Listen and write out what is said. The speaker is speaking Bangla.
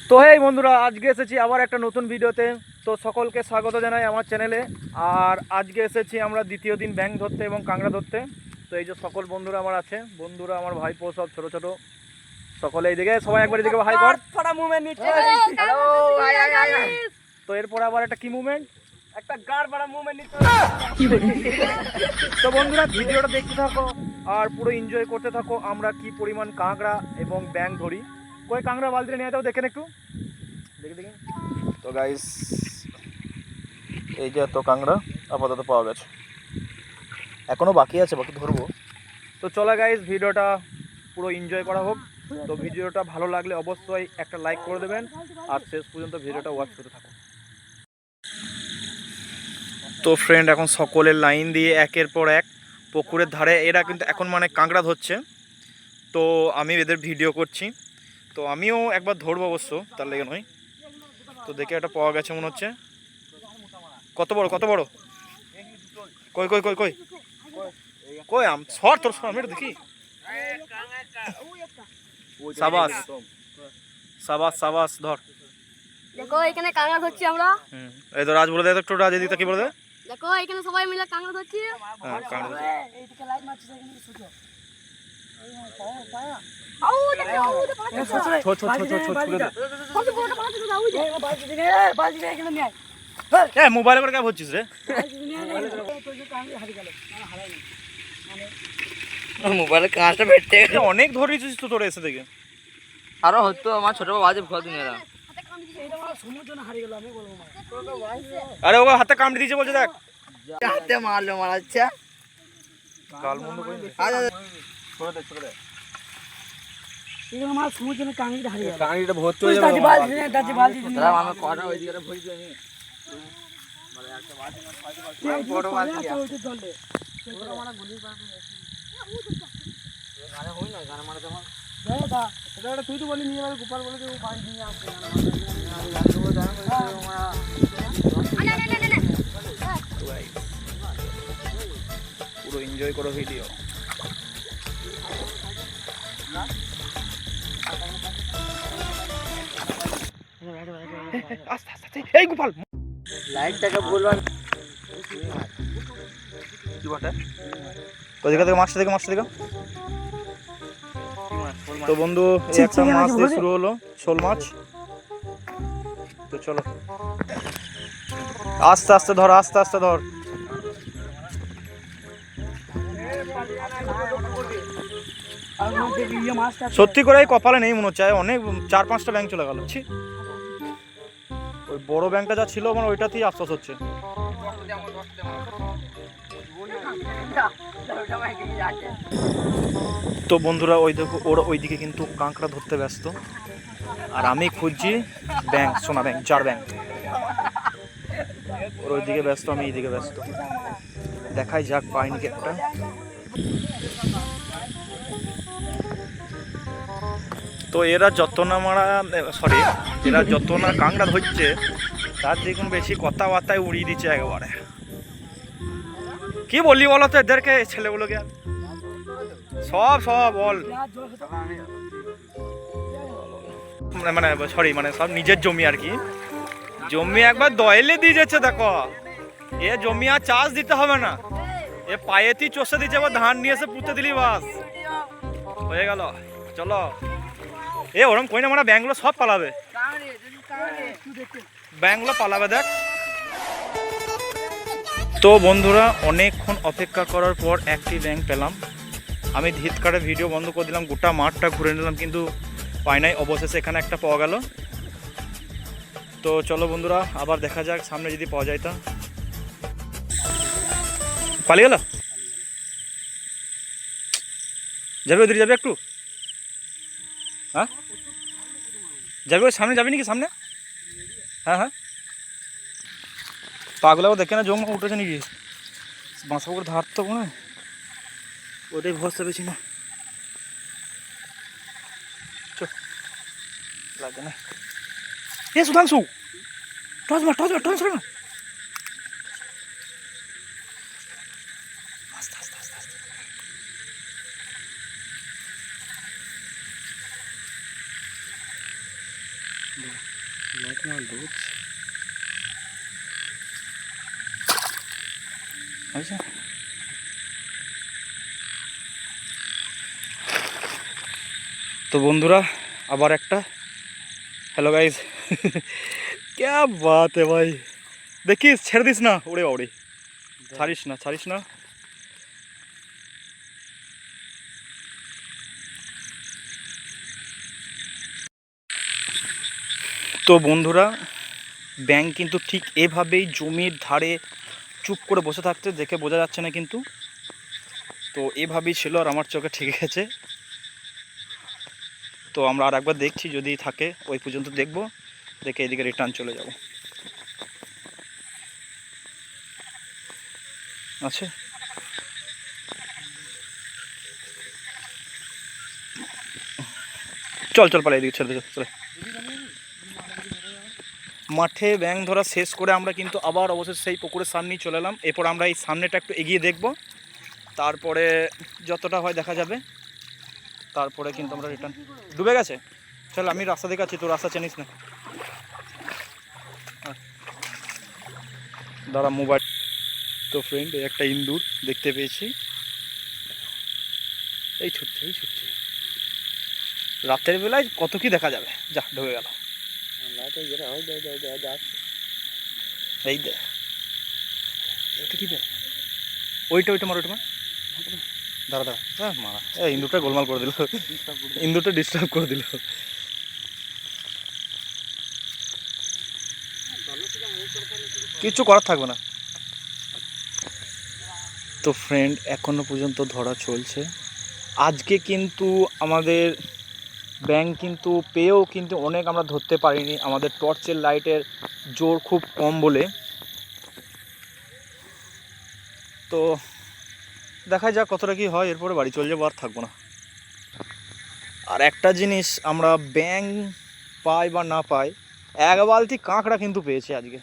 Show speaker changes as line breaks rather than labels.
তো হেই বন্ধুরা, আজকে এসেছি আবার একটা নতুন ভিডিওতে। তো সকলকে স্বাগত জানাই আমার চ্যানেলে। আর আজকে এসেছি আমরা দ্বিতীয় দিন ব্যাঙ ধরতে এবং কাঁকড়া ধরতে। তো এই যে সকল বন্ধুরা আমার আছে, বন্ধুরা আমার ভাইপো সব ছোট ছোট সকলে এইদিকে, সবাই একবার এদিকে হাই কর। তো এরপর আবার একটা কি মুভমেন্ট, একটা গাড় বাড়া মুভমেন্ট নিতে। তো বন্ধুরা ভিডিওটা দেখতে থাকো আর পুরো এনজয় করতে থাকো আমরা কি পরিমাণ কাঁকড়া এবং ব্যাঙ ধরি। কই কাঁকড়া বালতিতে নিয়ে যাও, দেখেন একটু, দেখে দেখে। তো গাইস এই যে এত কাঁকড়া আপাতত পাওয়া গেছে, এখনো বাকি আছে, বাকি ধরবো। তো চলো গাইস ভিডিওটা পুরো এনজয় করা হোক। তো ভিডিওটা ভালো লাগলে অবশ্যই একটা লাইক করে দেবেন আর শেষ পর্যন্ত ভিডিওটা ওয়াচ করতে থাকুন। তো ফ্রেন্ড এখন সকলের লাইন দিয়ে একের পর এক পুকুরের ধারে এরা কিন্তু এখন মানে কাঁকড়া ধরছে। তো আমি এদের ভিডিও করছি, তো আমিও একবার ধরবো অবশ্য, তার লেগে নয়। তো দেখে একটা পাওয়া গেছে মনে হচ্ছে। কত বড় কত বড়, কই কই কই কই কই আম সর তোর সর, আমি দেখি। সাবাস সাবাস সাবাস, ধর।
দেখো এখানে কাঁকড়া ধরছি আমরা।
এই তো রাজ বলে দে, একটু রাজ এদিকে কি বলে দে।
দেখো এখানে সবাই মিলে কাঁকড়া ধরছি।
হ্যাঁ কাঁকড়া
এইদিকে লাইট মারছিস, এখানে ছোট আউ দেখো আউ দেখো
ছোট ছোট ছোট ছোট ছুড়ে দে।
কত বড় বালতি দাও, ওই যে বালতি দিনে বালতি দিয়ে এখানে নিয়ে আয়।
এ মোবাইলে করে কাজ হচ্ছিস রে,
মোবাইলে কাঁচটা ভেটে
অনেক ধরেছিস তো তোর এসে দেখে।
আরো হতো আমার ছোট বাবা যে ভয় দিয়ে এলাম।
আরে ওকে হাতে কামড়ে দিয়েছে বলছে, দেখ
হাতে মারলো মারাচ্ছে
গাল বন্ধ করে দে। ছোড়ে দে ছোড়ে দে।
আমার সমুদ্রে কাঁকড়া হারিয়ে গেল।
কাঁকড়িটা ভর্তি হয়ে যাবে।
বালতি
দাদা আমি কটা ওই দিকে ভরি দিই মানে একটা বালতি না বড় বালতি ছোট মারা গুলি পাবে গানে হই না, গানে মারতে আমার
দাদা এটা তুই তো বলি নিয়ে যাবে, গোপাল বলে ও বালতি নিয়ে আসবে না।
পুরো এনজয় করো ভিডিও। আস্তে আস্তে এই গোপাল
লাইটটাকে বলবার
কি বটে ওদিকে থেকে মাছটা থেকে মাছটা থেকে। তো বন্ধু এই একটা মাছ দিয়ে শুরু হলো, শোল মাছ। তো চলো আস্তে আস্তে ধর, আস্তে আস্তে ধর। সত্যি করে কপালে নেই মনে হচ্ছে, অনেক 4-5টা ব্যাঙ চলে গেল। ওই বড় ব্যাঙটা যা ছিল আমার ওইটাতেই আফসোস হচ্ছে। তো বন্ধুরা ওই দেখো ওরা ওইদিকে কিন্তু কাঁকড়া ধরতে ব্যস্ত আর আমি খুঁজছি ব্যাঙ, সোনা ব্যাঙ, চার ব্যাঙ। ওরা ওইদিকে ব্যস্ত, আমি এইদিকে ব্যস্ত। দেখাই যাক পাইনি কি একটা। তো এরা যত না মারা সরি এরা যত না কাঁকড়া ধরছে তার দেখুন বেশি কথাবার্তায় উড়িয়ে দিচ্ছে একেবারে। কি বললি বলো তো এদেরকে, ছেলেগুলোকে সব সব বল মানে সরি মানে সব নিজের জমি আর কি, জমি একবার দয়েলে দিয়ে যাচ্ছে। দেখো এ জমি আর চাষ দিতে হবে না, এ পায়েতেই চষে দিচ্ছে, এবার ধান নিয়ে এসে পুঁতে দিলি বাস হয়ে গেল। চলো এ ওরম কই না, মানে ব্যাংগুলো সব পালাবে, ব্যাংগুলো পালাবে দেখ। তো বন্ধুরা অনেকক্ষণ অপেক্ষা করার পর একটি ব্যাঙ পেলাম। আমি ধিৎকারে ভিডিও বন্ধ করে দিলাম, গোটা মাঠটা ঘুরে নিলাম কিন্তু পাই নাই। অবশেষে এখানে একটা পাওয়া গেল। তো চলো বন্ধুরা আবার দেখা যাক সামনে যদি পাওয়া যায়। তা পালিয়ে গেল, যাবে ওদিকে যাবে একটু, হ্যাঁ যাবে ওই সামনে, যাবি নাকি সামনে? হ্যাঁ হ্যাঁ পাগলাও দেখে না, জং উঠেছে নাকি বাঁশা করে ধার তো মনে হয়, ওটাই ভরসা বেশি না। লাগে না এ সুধাংশু, টর্চ মার টর্চ মার টর্চ মার। আস্তে আস্তে আস্তে আস্তে আচ্ছা, তো বন্ধুরা আবার একটা হ্যালো গাইজ क्या बात है भाई দেখিস ছেড়ে দিস না ওরে বাবরে ছাড়িস না তো বন্ধুরা ব্যাঙ কিন্তু ঠিক এভাবেই জমির ধারে চুপ করে বসে থাকতে দেখে বোঝা যাচ্ছে না কিন্তু তো এভাবেই ছিল আর আমার চোখে ঠিক গেছে তো আমরা আর একবার দেখছি যদি থাকে ওই পর্যন্ত দেখব দেখে এদিকে রিটার্ন চলে যাব আছে চল পালা এদিকে ছেড়ে দে চলে মাঠে ব্যাঙ ধরা শেষ করে আমরা কিন্তু আবার অবশ্যই সেই পুকুরের সামনেই চলে এলাম এরপর আমরা এই সামনেটা একটু এগিয়ে দেখব তারপরে যতটা হয় দেখা যাবে তারপরে কিন্তু আমরা রিটার্ন ডুবে গেছে চল আমি রাস্তা দেখাচ্ছি তো রাস্তা চিনিস না দাঁড়া মোবাইল তো ফ্রেন্ড এই একটা ইন্দুর দেখতে পেয়েছি এই ছুটছে রাতের বেলায় কত কি দেখা যাবে যা ঢুকে গেল এই দে এটা কি দেয় ওইটা মার দাঁড়া হ্যাঁ মারা ইন্দুরটা গোলমাল করে দিল ইন্দুরটা ডিস্টার্ব করে দিল কিছু করার থাকবে না তো ফ্রেন্ড এখনো পর্যন্ত ধরা চলছে আজকে কিন্তু আমাদের ব্যাঙ কিন্তু পেয়েও কিন্তু অনেক আমরা ধরতে পারিনি আমাদের টর্চের লাইটের জোর খুব কম বলে তো দেখা যাক কতটা কি হয় এরপরে বাড়ি চলে যাবো আর থাকবো না আর একটা জিনিস আমরা ব্যাঙ পাই বা না পাই এক বালতি কাঁকড়া কিন্তু পেয়েছি আজকে